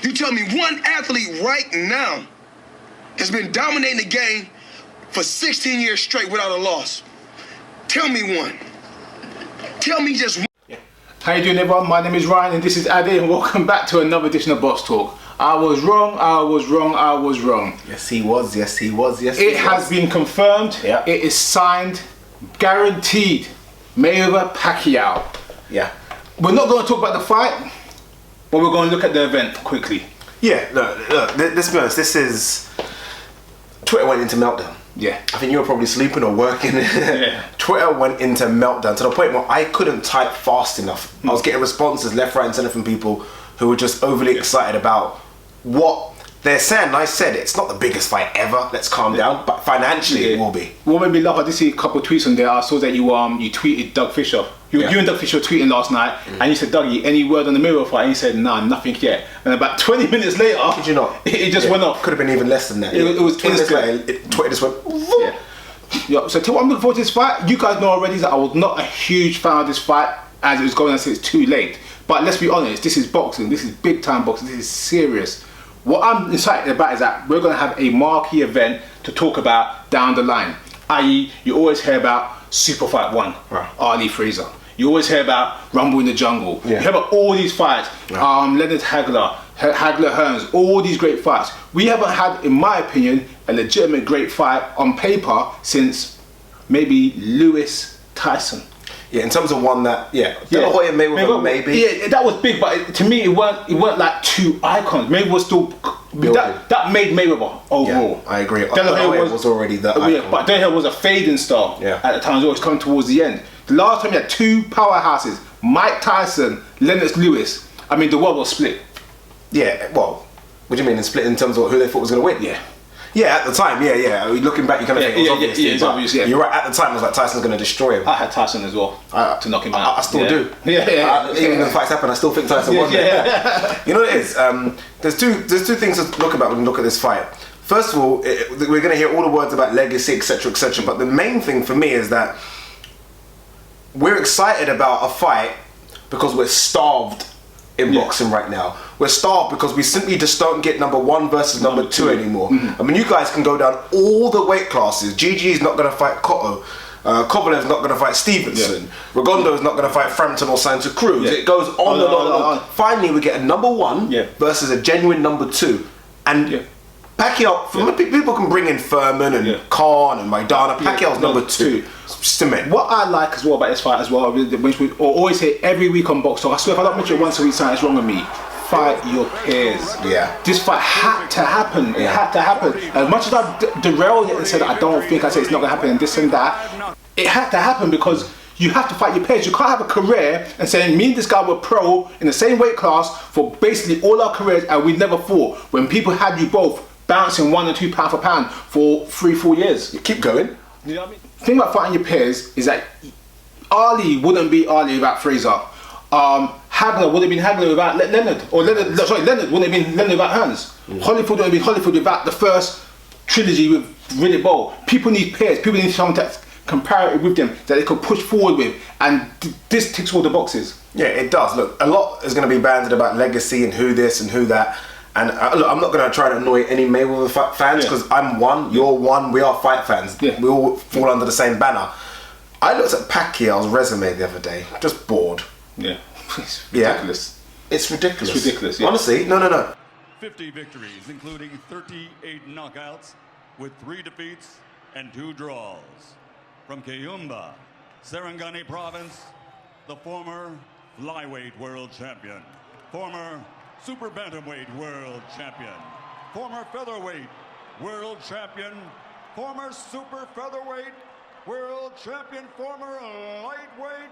You tell me one athlete right now has been dominating the game for 16 years straight without a loss. Tell me one. Tell me just one. How you doing, everyone? My name is Ryan and this is Ade, and welcome back to another edition of Boxtalk. I was wrong. Yes, he was. It has been confirmed. Yeah. It is signed, guaranteed. Mayweather Pacquiao. Yeah. We're not going to talk about the fight, but we're going to look at the event quickly. Yeah, look, let's be honest, this is... Twitter went into meltdown. Yeah. I think you were probably sleeping or working. Yeah. Twitter went into meltdown to the point where I couldn't type fast enough. I was getting responses left, right and centre from people who were just overly excited about what they're saying. And I said, it's not the biggest fight ever, let's calm down, but financially it will be. What made me laugh, I did see a couple of tweets on there. I saw that you tweeted Doug Fisher. You and Doug Fisher were tweeting last night, and you said, Dougie, any word on the Mayweather fight? And he said, nah, nothing yet. And about 20 minutes later, did you not? It just went off. Could have been even less than that. It was 20 minutes later, Twitter just went. Yeah. So I'm looking forward to this fight. You guys know already that I was not a huge fan of this fight as it was going on, since it's too late. But let's be honest, this is boxing. This is big time boxing. This is serious. What I'm excited about is that we're going to have a marquee event to talk about down the line. I.e., you always hear about Superfight 1, right. Ali Fraser. You always hear about Rumble in the Jungle. Yeah. You hear about all these fights. Right. Leonard Hagler, Hearns, all these great fights. We haven't had, in my opinion, a legitimate great fight on paper since maybe Lewis Tyson. Yeah, in terms of one that, De La Hoya Mayweather, maybe. Yeah, that was big, but to me, it weren't like two icons. Mayweather was still that made Mayweather overall. Yeah, I agree. De La Hoya was already the icon. Yeah, but De La Hoya was a fading star at the time. It was always coming towards the end. The last time you had two powerhouses, Mike Tyson, Lennox Lewis. I mean, the world was split. Yeah, well, what do you mean split in terms of who they thought was going to win? Yeah. Yeah, at the time, I mean, looking back, you kind of think it was obvious. It's obvious, You're right, at the time, it was like Tyson's going to destroy him. I had Tyson as well, to knock him out. I still do. Even when fights happen, I still think Tyson won. You know what it is? There's two things to look about when you look at this fight. First of all, we're going to hear all the words about legacy, etc., etc. But the main thing for me is that we're excited about a fight because we're starved in boxing right now. We're starved because we simply just don't get number one versus number two anymore. I mean, you guys can go down all the weight classes. Gigi is not going to fight Cotto. Kovalev's not going to fight Stevenson. Regondo's not going to fight Frampton or Santa Cruz. It goes on and on. Finally, we get a number one versus a genuine number two. And Pacquiao, people can bring in Furman and Khan and Maidana. Pacquiao's number two. Cement. What I like as well about this fight as well, which we always say every week on Boxtalk, I swear if I don't mention it once a week, something's wrong with me. Fight your peers. Yeah. This fight had to happen. It had to happen. As much as I derailed it and said I don't think, I said it's not going to happen and this and that, it had to happen because you have to fight your peers. You can't have a career and saying me and this guy were pro in the same weight class for basically all our careers and we never fought when people had you both bouncing 1 and 2 pound for pound for 3-4 years. You keep going. You know what I mean? The thing about fighting your peers is that Ali wouldn't be Ali without Fraser. Hagler would have been Hagler without Leonard. Leonard wouldn't have been Leonard without Hearns. Holyfield would have been Holyfield without the first trilogy with Riddick Bowe. People need peers. People need someone that's comparative with them that they could push forward with. And this ticks all the boxes. Yeah, it does. Look, a lot is going to be banded about legacy and who this and who that. And look, I'm not going to try to annoy any Mayweather fans because I'm one, you're one, we are fight fans. Yeah. We all fall under the same banner. I looked at Pacquiao's resume the other day, just bored. Yeah, it's ridiculous. It's ridiculous. It's ridiculous, yeah. Honestly, no. 50 victories, including 38 knockouts, with 3 defeats and 2 draws. From Kayumba, Sarangani Province, the former flyweight world champion, former super bantamweight world champion, former featherweight world champion, former super featherweight world champion, former lightweight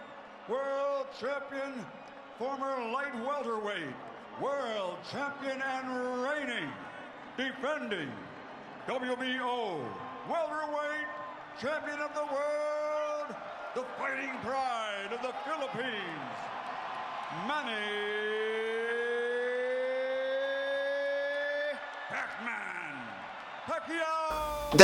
world champion, former light welterweight world champion, and reigning, defending WBO welterweight champion of the world, the fighting pride of the Philippines, Manny Pacquiao.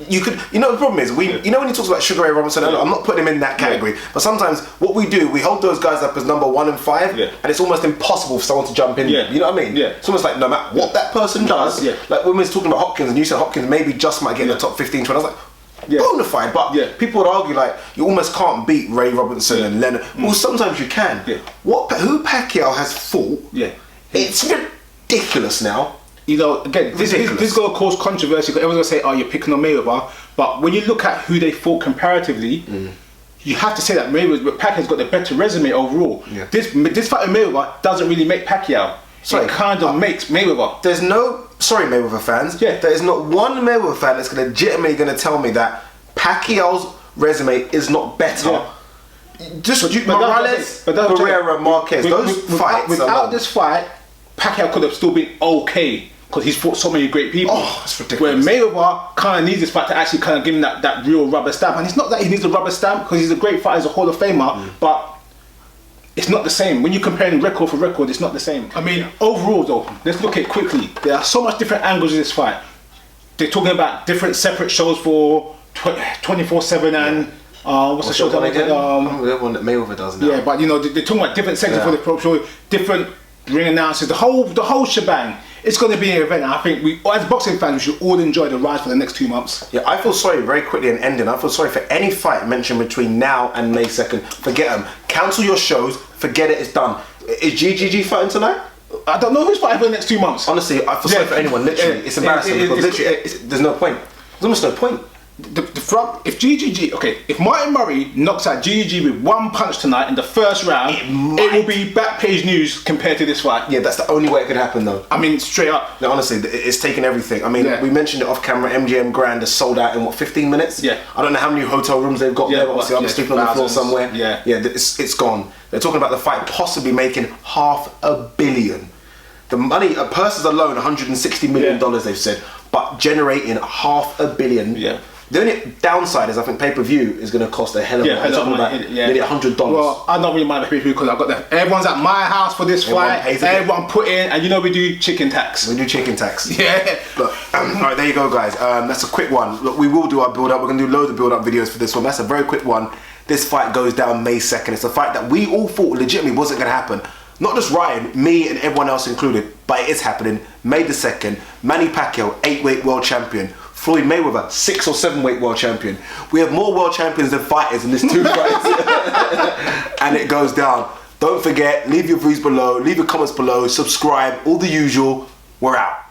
you could, you know, the problem is you know when he talks about Sugar Ray Robinson, I'm not putting him in that category, but sometimes what we do, we hold those guys up as number 1 and 5, and it's almost impossible for someone to jump in there. You know what I mean? It's almost like no matter what that person does, like when we was talking about Hopkins and you said Hopkins maybe just might get in the top 15, 20, I was like, bona fide, but people would argue like you almost can't beat Ray Robinson and Leonard. Well, sometimes you can. Who Pacquiao has fought, it's ridiculous now. You know, again, this is going to cause controversy because everyone's going to say, oh, you're picking on Mayweather. But when you look at who they fought comparatively, you have to say that Pacquiao's got the better resume overall. This fight with Mayweather doesn't really make Pacquiao. It kind of makes Mayweather. There's no, sorry Mayweather fans, there is not one Mayweather fan that's legitimately going to tell me that Pacquiao's resume is not better. Just Morales, Pereira, Marquez, those fights. Without this fight, Pacquiao could have still been okay because he's fought so many great people. Oh, that's ridiculous. Where Mayweather kind of needs this fight to actually kind of give him that real rubber stamp. And it's not that he needs a rubber stamp because he's a great fighter, he's a Hall of Famer, but it's not the same. When you're comparing record for record, it's not the same. I mean, overall though, let's look at it quickly. There are so much different angles in this fight. They're talking about different separate shows for 24/7 and what's the show that again? The one that Mayweather does now. Yeah, but you know, they're talking about different sections for the pro show, different ring announcers, the whole shebang. It's going to be an event. I think we, as boxing fans, we should all enjoy the ride for the next 2 months. Yeah, I feel sorry, very quickly and ending, I feel sorry for any fight mentioned between now and May 2nd. Forget them. Cancel your shows. Forget it. It's done. Is GGG fighting tonight? I don't know who's fighting for the next 2 months. Honestly, I feel sorry for anyone. Literally, it's embarrassing. There's no point. There's almost no point. If GGG, if Martin Murray knocks out GGG with 1 punch tonight in the first round, it will be back page news compared to this fight. Yeah, that's the only way it could happen though. I mean, straight up. No, honestly, it's taken everything. I mean, we mentioned it off camera, MGM Grand is sold out in 15 minutes? Yeah. I don't know how many hotel rooms they've got there, but obviously I'm sleeping on the floor somewhere. Yeah, it's gone. They're talking about the fight possibly making $500 million. The money, purses alone, $160 million they've said, but generating $500 million. Yeah. The only downside is I think pay-per-view is going to cost a hell of a lot. Nearly $100. Well, I don't really mind the pay-per-view because I've got everyone's at my house for this fight. Everyone put in, and you know we do chicken tax. We do chicken tax. Yeah. Look, all right, there you go, guys. That's a quick one. Look, we will do our build-up. We're going to do loads of build-up videos for this one. That's a very quick one. This fight goes down May 2nd. It's a fight that we all thought legitimately wasn't going to happen. Not just Ryan, me and everyone else included, but it is happening. May the 2nd, Manny Pacquiao, 8-weight world champion. Floyd Mayweather, 6 or 7 weight world champion. We have more world champions than fighters in this 2 fights. And it goes down. Don't forget, leave your views below, leave your comments below, subscribe, all the usual. We're out.